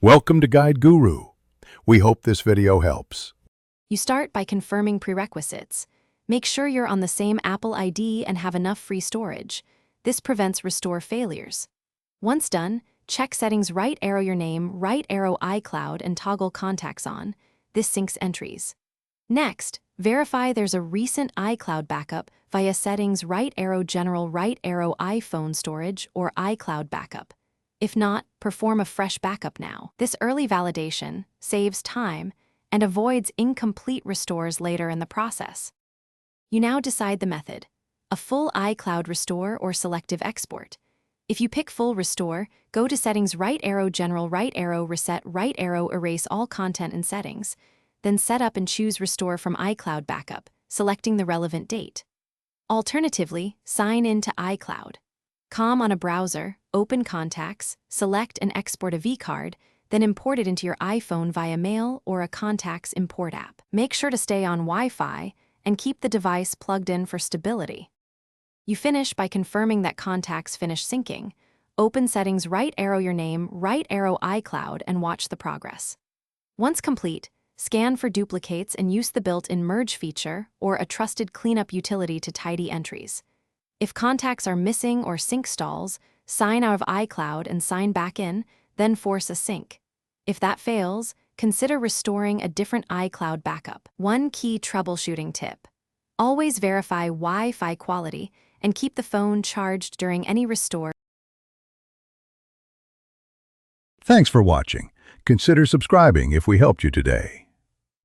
Welcome to Guide Guru. We hope this video helps. You start by confirming prerequisites. Make sure you're on the same Apple ID and have enough free storage. This prevents restore failures. Once done, check settings, right arrow your name, right arrow iCloud, and toggle contacts on. This syncs entries. Next, verify there's a recent iCloud backup via settings, right arrow general, right arrow iPhone storage, or iCloud backup. If not, perform a fresh backup now. This early validation saves time and avoids incomplete restores later in the process. You now decide the method: a full iCloud restore or selective export. If you pick full restore, go to settings, right arrow general, right arrow reset, right arrow erase all content and settings. Then set up and choose restore from iCloud backup, selecting the relevant date. Alternatively, sign in to iCloud.com on a browser, open Contacts, select and export a vCard, then import it into your iPhone via mail or a Contacts import app. Make sure to stay on Wi-Fi and keep the device plugged in for stability. You finish by confirming that Contacts finish syncing. Open settings, right arrow your name, right arrow iCloud, and watch the progress. Once complete, scan for duplicates and use the built-in merge feature or a trusted cleanup utility to tidy entries. If contacts are missing or sync stalls, sign out of iCloud and sign back in, then force a sync. If that fails, consider restoring a different iCloud backup. One key troubleshooting tip: always verify Wi-Fi quality and keep the phone charged during any restore. Thanks for watching. Consider subscribing if we helped you today.